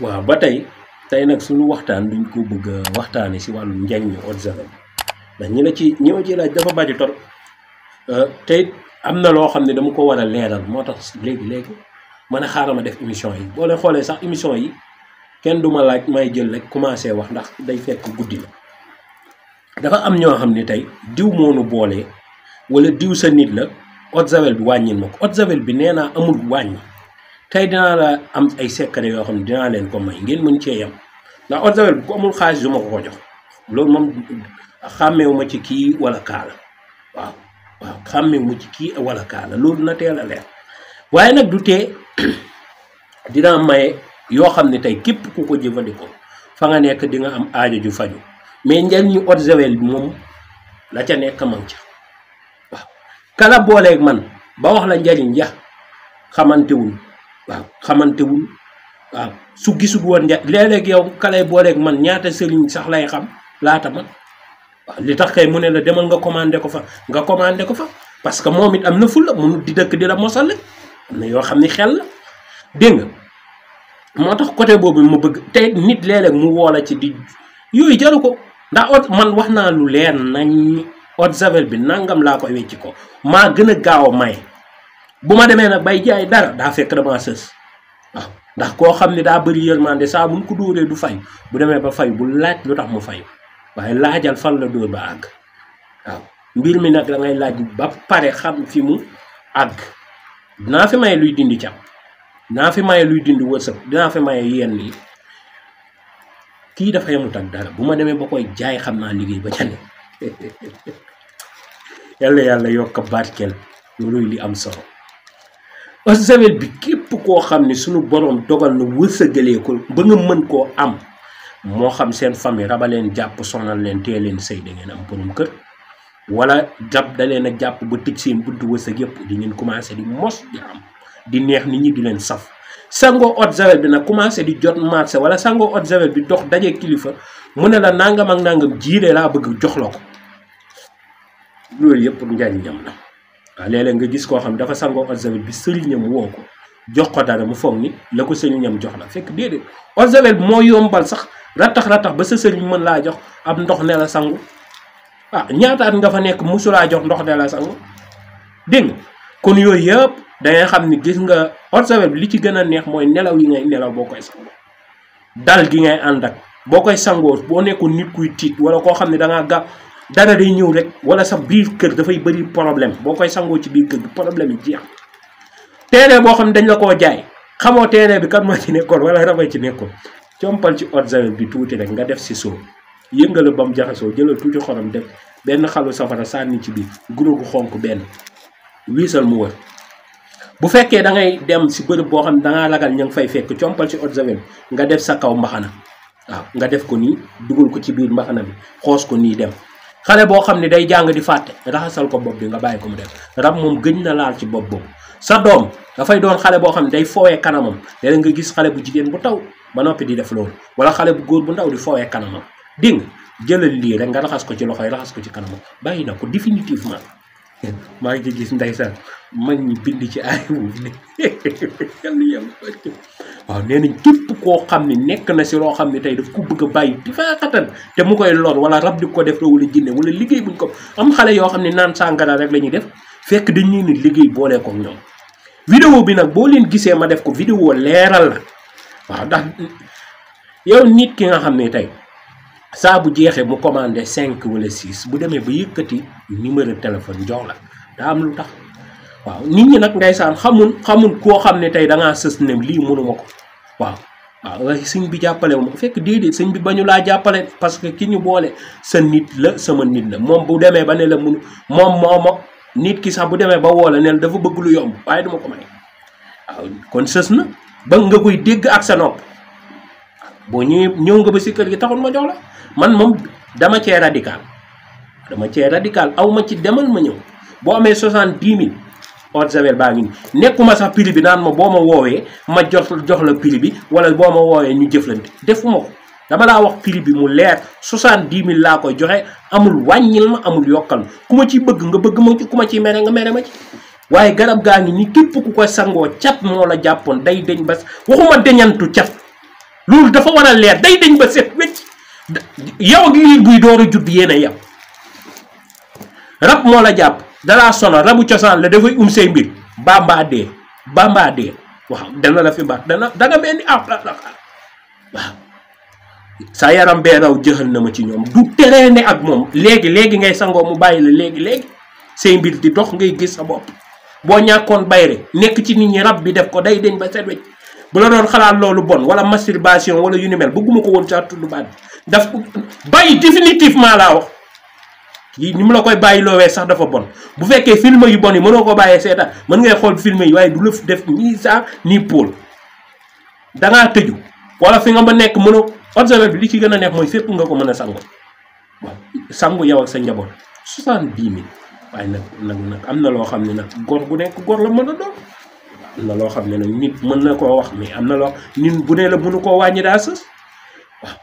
waaw ba tey nag suñu waxtaan duñ ko bëgg a waxtaane si wàllu njariñu eau de javel ndax ñi ma ci laaj dafa bari torop te it am na loo xam ne dama ko war a leeral moo tax léegi mën a xaaral ma def émission yi boo leen xoolee sax émission yi kenn duma laaj may jël rek commencé wax ndax day fekk guddi la dafa am ñoo xam ne tey diw moonu boolee wala diw sa nit la eau de javel bi wàññil ma ko eau de javel bi nee naa amul wàññi tey dinaa la am ay secret yoo xam ne dinaa leen ko may ngeen mën cee yem ndax eau de javel bi ku amul xaalis du ma ko jox loolu moom xàmmeewu ma ci kii wala kaala waaw xàmmeewu ma ci kii wala kaala loolu na teel a leer waaye nag du tee dinaa maye yoo xam ne tey képp ku ko jëfandikoo fa nga nekk di nga am aajo ju faju mais njariñu eau de javel bi moom la ca nekk man ca waaw kala booleeg man ba wax la njariñ ja xamantewul waaw su gisul woon léeg-léeg yow kalay booleeg man ñaata sëriñ sax lay xam laata man waaw li tax kay mu ne la demal nga commandé ko fa parce que moom it am na fulla mënu di dëkk di la mosal am na yoo xam ni xel la dégg nga moo tax côté boobu ma bëgg te nit léeg-léeg mu woola ci di yooyu jaru ko ndax man wax naa lu leer nañ eau de javel bi nangam laa koy wecci ko maa gën a gaaw a may bu ma demee nag bay jaay dara daa fekk dama sës waaw ndax koo xam ne daa bëri yërmande saa bu ko dóoree du fay bu demee ba fay bu laaj lu tax mu fay waaye laajal fan la dóor ba àgg waaw mbir mi nag da ngay laaj ba pare xam fi mu àgg dinaa fi maye luy dindi cam dinaa fi maye luy dindi wërsëg dinaa fi maye yenn yi kii dafa yemut ak dara bu ma demee ba koy jaay xam naa liggéey ba ca ne yàlla yokk barkeel loolu li am solo eau de javel bi képp koo xam ne suñu borom dogal na wërsëgalee ko ba nga mën koo am moo xam seen famille raba leen jàpp sonal leen tee leen sëy da ngeen am borom kër wala jàpp da leen a jàpp ba tëj seen buntu wërsëg yëpp di ngeen commencé di mos di am di neex nit ñi di leen saf sangoo eau de javel bi nag commencé di jot marché wala sangoo eau de javel bi dox daje kilifa mu ne la nangam ak nangam jiiree laa bëgg jox la ko loolu yëpp njariñam la waaw léeg-léeg nga gis koo xam dafa sangoo eau de javel bi sëriñam woo ko jox ko dara mu foog ni la ko sëriñam jox la fekk déedéet eau de javel bi moo yombal sax ratax ba sa sëriñ mën laa jox am ndox ne la sangu ñaataat nga fa nekk musulaa jox ndox ne la sangu dégg nga kon yooyu yëpp dangay xam ni gis nga eau de javel bi li ci gën a neex mooy nelaw yi ngay nelaw boo koy sangoo dal gi ngay ànd ak boo koy sangoo boo nekkoon nit kuy tiit wala koo xam ne dangaa ga dara day ñëw rek wala sa biir kër dafay bëri problème boo koy sangoo ci biir kër gi problème yi jeex terrain boo xam ne dañ la koo jaay xamoo terrain bi kan moo ci nekkoon wala raba ci nekkoon compal ci eau de javel bi tuuti rek nga def si soo yëngala ba mu jaxasoo jëlal tuuti xorom def benn xalu safara sànni ci biir guro gu xonk benn wiisal mu wër bu fekkee da ngay dem si bërëb boo xam ne dangaa ragal ña ngi fay fekk compal ci eau de javel nga def sa kaw mbaxana waaw nga def ko nii dugal ko ci biir mbaxana bi xoos ko nii dem xale boo xam ne day jàng di fàtte raxasal ko bopp bi nga bàyyi ko mu def rab moom gëj na laal ci bopp boobu sa doom dafay doon xale boo xam ne day foowee kanamam léeg nga gis xale bu jigéen bu taw ba noppi di def loolu wala xale bu góor bu ndaw di foowee kanamam dégg nga jëlal lii rek nga raxas ko ci loxoy raxas ko ci kanamam bàyyi na ko définitivement maa ngi gis ndeysaan mag ñi bind ci ay ne waaw nee nañ képp koo xam ne nekk na si loo xam ne tey daf ko bëgg a bàyyi di fa xatan te mu koy lor wala rab di ko def wala jinne wala liggéey buñ ko am xale yoo xam ne naan sàngara rek la ñuy def fekk dañ leen liggéey boolee ko ñoom vidéo bi nag boo leen gisee ma def ko vidéo leeral la waaw ndax yow nit ki nga xam ne tey saa bu jeexee mu commandé 5 wala 6 bu demee ba yëkkati numéro téléphone jox la daa am lu tax waaw nit ñi nag ndeysaan xamul koo xam ne tey dangaa sës ne lii mënuma ko waaw sëñ bi jàppale wu ma ko fekk déedéet sëñ bi bañu laa jàppale parce que ki ñu boole sa nit la sama nit la moom bu demee ba ne la mun moom nit ki sax bu demee ba woo la ne la dafa bëgg lu yomb waaye duma ko may waaw kon sës na ba nga koy dégg ak sa nopp boo ñëw nga ba si kër gi taxul ma jox la man moom dama cee radical aw ma ci demal ma ñëw boo amee 70 000 eau de javel baa ngi nii nekkuma sax prix bi naan ma boo ma woowee ma jox la prix bi wala boo ma woowee ñu jëflante defuma ko dama laa wax prix bi mu leer 70 000 laa koy joxe amul wàññil ma amul yokkal ma ku ma ciy bëgg nga bëgg ma ci ku ma ciy mere nga mere ma ci waaye garab gaa ngi ni képp ku ko sangoo cat moo la jàppoon day deñ bas waxuma deñantu cat loolu dafa war a leer day dañ ba set wecc yow ak liir buy door a judd yéen a yem rab moo la jàpp dalaa sonal rabu cosaan la dafay say mbir bambaa dee waaw dana la fi baax danga mel ni waaw sa yaram bee raw jëxal na ma ci ñoom du teree ne ak moom léegi ngay sangoo mu bàyyi la léegi say mbir di dox ngay gis sa bopp boo ñàkkoon bayre nekk ci nit ñi rab bi def ko day deñ ba set wecc bu la doon xalaat loolu bon wala masturbation wala yu ni mel bëgguma ko woon sa tudd baat daf bàyyi définitivement laa wax kii ni mu la koy bàyyi loowee sax dafa bon bu fekkee film yu bon yi mënoo ko bàyyee seetaan mën ngay xool film yi waaye du la def nii saa nii pôle dangaa tëju wala fi nga ma nekk mënoo observer bi li ci gën a neex mooy fépp nga ko mën a sangu waaw sangu yow ak sa njaboot 70 000 waaye nag am na loo xam ne nag góor bu nekk góor la mën a doon am na loo xam ne nag nit mën na koo wax mais am na loo nit bu ne la mënu koo wàññi daa sës waaw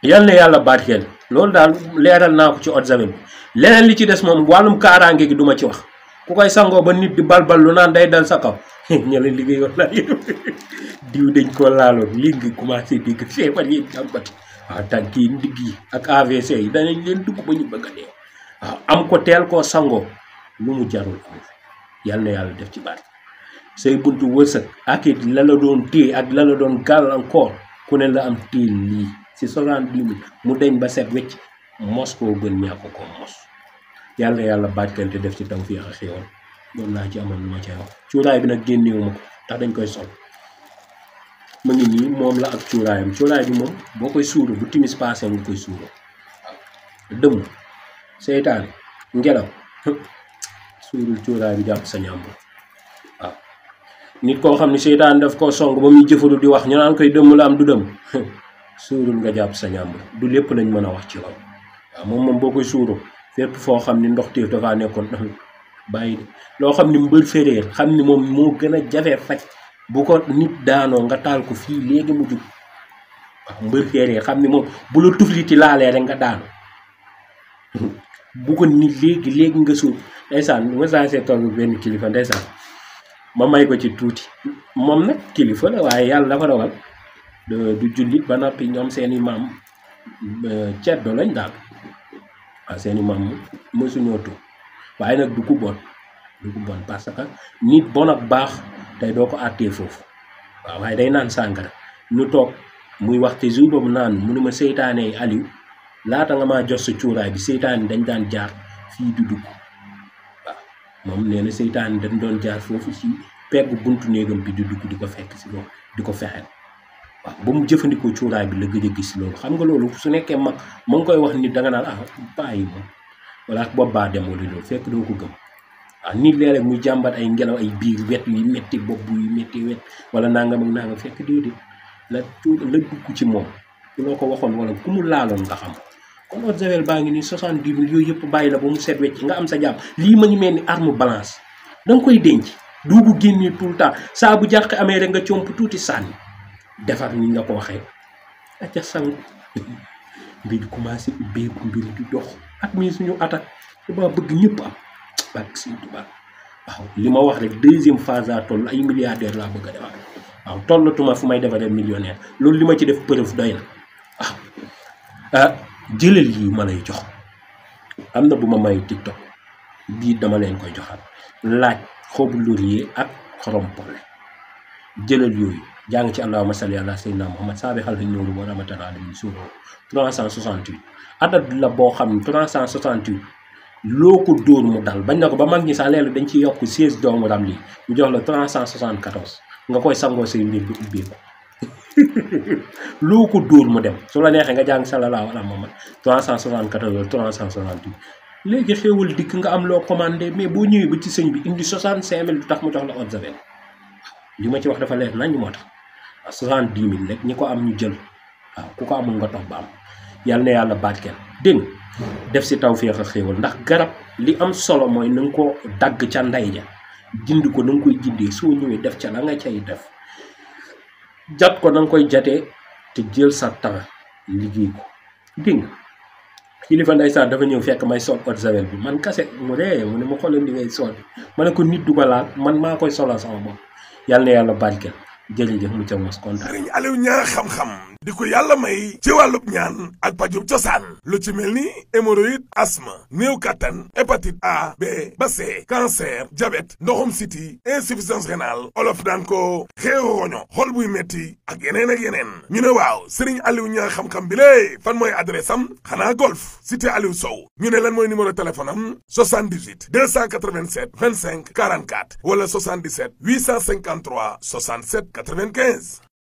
yal na yàlla barkeel loolu daal leeral naa ko ci eau de javel bi leneen li ci des moom wàllum kaaraange gi duma ci wax ku koy sangoo ba nit di balbal lu naan day dal sa kaw ña la liggéey wala diw dañ ko laaloon lii ngi commencé dégg feebar yi jàmbati waaw tànk yi ndigg yi ak AVC yi danañ leen dugg ba ñu bëgg a dee waaw am ko teel koo sangoo lu mu jarul yal na yàlla def ci baat say buntu wërsëg ak it la doon téye ak la doon gàllankoor ku ne la am téye lii si 70 000 mu deñ ba set wecc mos koo gën ñàkk koo mos yal na yàlla barkante def ci taw fii ak xéewal loolu laa ci amoon lu ma cay wax cuuraay bi nag génnewu ma ko tax dañ koy sol ma ngi nii moom la ak cuuraayam cuuraay bi moom boo koy suuru bu timis passé nga koy suuru waaw dëmm seytaane ngelaw suurul cuuraay bi jàpp sa ñàmb waaw nit koo xam ne seytaane daf koo song ba muy jëfalu di wax ñu naan koy dëmm la am du dëmm suurul nga jàpp sa ñàmb du lépp lañ mën a wax ci loolu waaw moom boo koy suuru fépp foo xam ni ndox téef dafaa nekkoon bàyyi de loo xam ni mbër féréer xam ni moom moo gën a jafe faj bu ko nit daanoo nga taal ko fii léegi mu jug waaw mbër féréer xam ni moom bu la tufliti laalee rek nga daanu bu ko nit léegi nga suuf ndeysaan ma sansee toll benn kilifa ndeysaan ma may ko ci tuuti moom nag kilifa la waaye yàlla dafa dogal du jullit ba noppi ñoom seeni maam ceddo lañ daal waaw seeni maam mësuñoo tu waaye nag du ko bon parce que nit bon ak baax tey doo ko àttee foofu waaw waaye day naan sàngara ñu toog muy wax te jour boobu naan mu ne ma seytaane Aliou laata nga maa jox sa cuuraay bi seytaane dañ daan jaar fii di dugg waaw moom nee na seytaane dañ doon jaar foofu ci peggu buntu néegam bi di dugg di ko fekk si loolu di ko fexeel waaw ba mu jëfandikoo cuuraay bi la gëj a gis loolu xam nga loolu su nekkee mag ma ngi koy wax nit danga naan bàyyi moom wala bopp baa dem wala loolu fekk doo ko gëm waaw nit léeg-léeg muy jàmbat ay ngelaw ay biir wet yu metti bopp yu metti wet wala nangam ak nangam fekk déedéet la dugg ci moom ku loo ko waxoon wala ku mu laaloon nga xam kon eau de javel baa ngi nii 70 000 yooyu yëpp bàyyi la ba mu set wecc nga am sa jàmm lii ma ngi mel ni arme balance da nga koy denc doo ko génnee tout le temps saa bu jàq amee rek nga comp tuuti sànni defar ni nga ko waxee acca sangu mbir commencé ubbeeku mbir di dox ak mii suñu attaque Tuubaa bëgg ñëpp am barke Sëñ Tuubaa waaw li ma wax rek deuxième phase a toll ay milliardaire laa bëgg a defar waaw tollatuma fu may defaree millionnaire loolu li ma ci def preuve doy na waaw jëlal yi ma lay jox am na bu ma may TikTok bii dama leen koy joxal laaj xobu laurier ak xorom pole jëlal yooyu jàng ci allahumma salli ala sayyidina Muhammad saabi xal xi nóoru wa rahmatullah alayhi suuro 368 adat la boo xam ne 368 loo ko dóor mu dal bañ na ko ba mag ñi sax léeg dañ ci yokk 16 doomu ram lii mu jox la 374 nga koy sangoo say mbir bi ubbeeku loo ko dóor mu dem su la neexee nga jàng sallallahu ala Muhammad 374 368 léegi xéewal dikk nga am loo commandé mais boo ñëwee ba ci sëñ bi indi 65 000 lu tax mu jox la eau de javel li ma ci wax dafa leer nañ moo tax 70 000 rek ñi ko am ñu jël waaw ku ko amul nga toog ba am yal na yàlla barkeel dégg def si tawfeex ak xéewal ndax garab li am solo mooy na nga ko dagg ca ndey ja jind ko na nga koy jindee soo ñëwee def ca la nga cay def jat ko na nga koy jatee te jël sa temps liggéey ko dégg nga kilifa ndeysaan dafa ñëw fekk may sol eau de javel bi man kase mu ree mu ne ma xoolal li ngay sol ma ne ko nit du ko laal man maa koy solal sama bopp yal na yàlla barkeel jërëjëf mu ca mos kontaan. Sëriñ Aliou Niang xam-xam di ko yàlla may ci wàllub ñaan ak pajub cosaan lu ci mel ni hémorroïde asthme néew kattan hépatite A B ba C cancer diabète ndoxum siti insuffisance rénale olof daan ko xeeru roño xol buy metti ak yeneen ñu ne waaw Sëriñ Aliou Niang xam-xam bi lée fan mooy adresse am xanaa golf cité Aliou Sow ñu ne lan mooy numéro téléphone am 78 287 25 44 wala 77 853 67 95